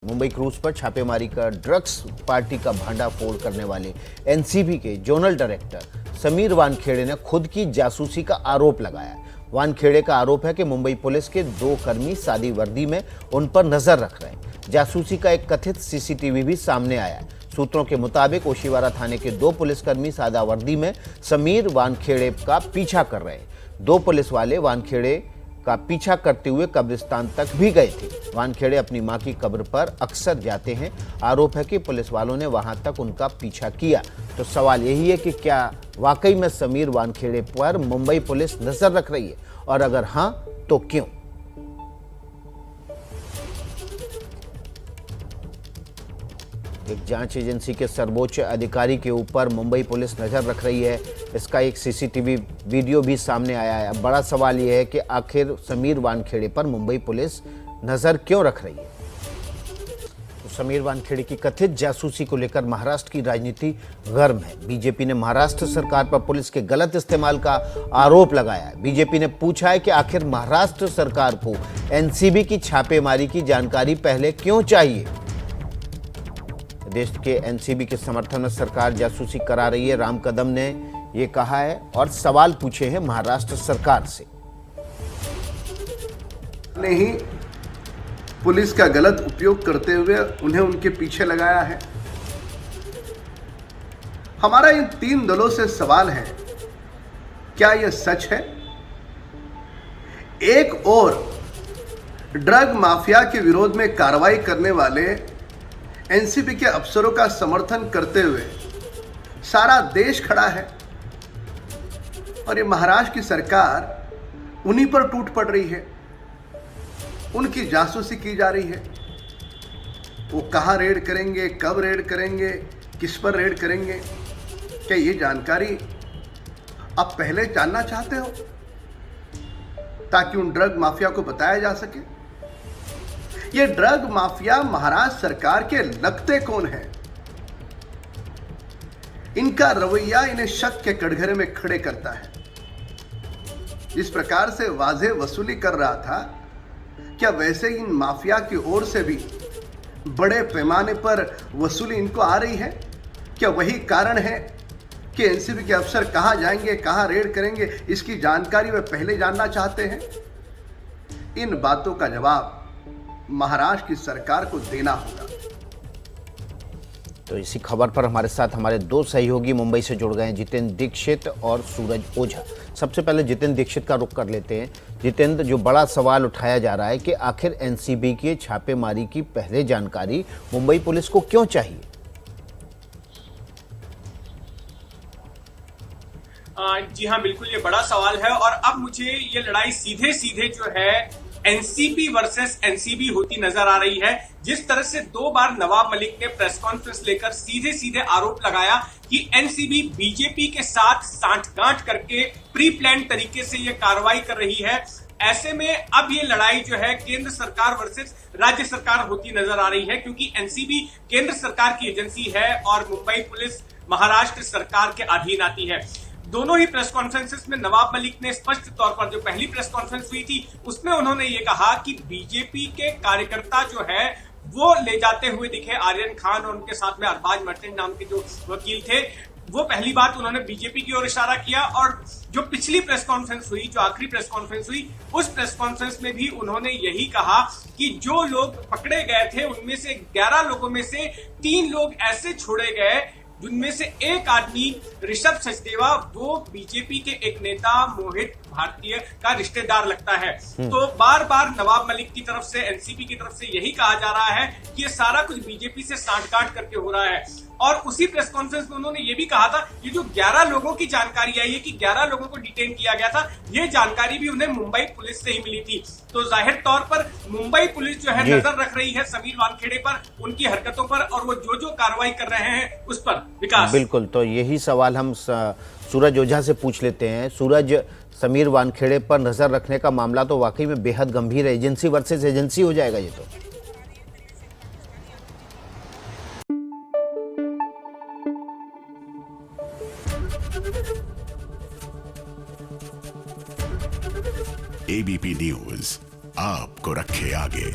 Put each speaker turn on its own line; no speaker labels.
Mumbai cruise पर छापेमारी कर ड्रग्स पार्टी का भांडाफोड़ करने वाले एनसीबी के जोनल डायरेक्टर समीर वानखेड़े ने खुद की जासूसी का आरोप लगाया। वानखेड़े का आरोप है कि मुंबई पुलिस के 2 कर्मी सादी वर्दी में उन पर नजर रख रहे हैं। जासूसी का एक कथित सीसीटीवी भी सामने आया है। सूत्रों के मुताबिक ओशिवारा थाने के 2 पुलिसकर्मी सादा वर्दी में समीर वानखेड़े का पीछा कर रहे हैं। 2 पुलिस वाले वानखेड़े का पीछा करते हुए कब्रिस्तान तक भी गए थे। वानखेड़े अपनी मां की कब्र पर अक्सर जाते हैं। आरोप है कि पुलिस वालों ने वहां तक उनका पीछा किया। तो सवाल यही है कि क्या वाकई में समीर वानखेड़े पर मुंबई पुलिस नजर रख रही है, और अगर हां तो क्यों? एक जांच एजेंसी के सर्वोच्च अधिकारी के ऊपर मुंबई पुलिस नजर रख रही है। इसका एक सीसीटीवी वीडियो भी सामने आया है। बड़ा सवाल यह है कि आखिर समीर वानखेड़े पर मुंबई पुलिस नजर क्यों रख रही है? तो समीर वानखेड़े की कथित जासूसी को लेकर महाराष्ट्र की राजनीति गर्म है। बीजेपी ने महाराष्ट्र सरकार पर पुलिस के गलत इस्तेमाल का आरोप लगाया है। बीजेपी ने पूछा है कि आखिर महाराष्ट्र सरकार को एनसीबी की छापेमारी की जानकारी पहले क्यों चाहिए। देश के एनसीबी के समर्थन में सरकार जासूसी करा रही है, राम कदम ने ये कहा है और सवाल पूछे हैं महाराष्ट्र सरकार से।
ने ही पुलिस का गलत उपयोग करते हुए उन्हें उनके पीछे लगाया है। हमारा इन 3 दलों से सवाल है, क्या यह सच है? एक और ड्रग माफिया के विरोध में कार्रवाई करने वाले एनसीबी के अफसरों का समर्थन करते हुए सारा देश खड़ा है, और ये महाराष्ट्र की सरकार उन्हीं पर टूट पड़ रही है। उनकी जासूसी की जा रही है। वो कहां रेड करेंगे, कब रेड करेंगे, किस पर रेड करेंगे, क्या ये जानकारी आप पहले जानना चाहते हो ताकि उन ड्रग माफिया को बताया जा सके? ये ड्रग माफिया महाराष्ट्र सरकार के लगते कौन है? इनका रवैया इन्हें शक के कटघरे में खड़े करता है। जिस प्रकार से वाज़ेह वसूली कर रहा था, क्या वैसे इन माफिया की ओर से भी बड़े पैमाने पर वसूली इनको आ रही है? क्या वही कारण है कि एनसीबी के अफसर कहां जाएंगे, कहां रेड करेंगे, इसकी जानकारी वे पहले जानना चाहते हैं? इन बातों का जवाब महाराष्ट्र की सरकार को देना होगा।
तो इसी खबर पर हमारे साथ हमारे 2 सहयोगी मुंबई से जुड़ गए हैं, जितेंद्र दीक्षित और सूरज ओझा। सबसे पहले जितेंद्र दीक्षित का रुख कर लेते हैं। जितेंद्र, जो बड़ा सवाल उठाया जा रहा है कि आखिर एनसीबी की छापेमारी की पहले जानकारी मुंबई पुलिस को क्यों चाहिए?
जी हाँ, बिल्कुल ये बड़ा सवाल है। और अब मुझे ये लड़ाई सीधे सीधे जो है एनसीपी वर्सेस एनसीबी होती नजर आ रही है। जिस तरह से 2 बार नवाब मलिक ने प्रेस कॉन्फ्रेंस लेकर सीधे सीधे आरोप लगाया कि एनसीबी बीजेपी के साथ सांठगांठ करके प्री प्लान तरीके से ये कार्रवाई कर रही है, ऐसे में अब ये लड़ाई जो है केंद्र सरकार वर्सेस राज्य सरकार होती नजर आ रही है, क्योंकि एनसीबी केंद्र सरकार की एजेंसी है और मुंबई पुलिस महाराष्ट्र सरकार के अधीन आती है। दोनों ही प्रेस कॉन्फ्रेंसेस में नवाब मलिक ने स्पष्ट तौर पर, जो पहली प्रेस कॉन्फ्रेंस हुई थी उसमें उन्होंने ये कहा कि बीजेपी के कार्यकर्ता जो है वो ले जाते हुए दिखे आर्यन खान और उनके साथ में अरबाज मर्चेंट नाम के जो वकील थे। वो पहली बात उन्होंने बीजेपी की ओर इशारा किया। और जो पिछली प्रेस कॉन्फ्रेंस हुई, जो आखिरी प्रेस कॉन्फ्रेंस हुई, उस प्रेस कॉन्फ्रेंस में भी उन्होंने यही कहा कि जो लोग पकड़े गए थे उनमें से 11 लोगों में से 3 लोग ऐसे छोड़े गए जिनमें से एक आदमी ऋषभ सचदेवा, वो बीजेपी के एक नेता मोहित भारतीय का रिश्तेदार लगता है। तो बार बार नवाब मलिक की तरफ से, एनसीबी की तरफ से यही कहा जा रहा है कि ये सारा कुछ बीजेपी से सांठगांठ करके हो रहा है। और उसी प्रेस कॉन्फ्रेंस में उन्होंने ये भी कहा था, ये जो 11 लोगों की जानकारी आई है कि 11 लोगों को डिटेन किया गया था, ये जानकारी भी उन्हें मुंबई पुलिस से ही मिली थी। तो जाहिर तौर पर मुंबई पुलिस जो है नजर रख रही है समीर वानखेड़े पर, उनकी हरकतों पर, और वो जो कार्रवाई कर रहे हैं उस पर। विकास,
बिल्कुल, तो यही सवाल हम सूरज ओझा से पूछ लेते हैं। सूरज, समीर वानखेड़े पर नजर रखने का मामला तो वाकई में बेहद गंभीर है। एजेंसी वर्सेस एजेंसी हो जाएगा ये तो।
एबीपी न्यूज आपको रखे आगे।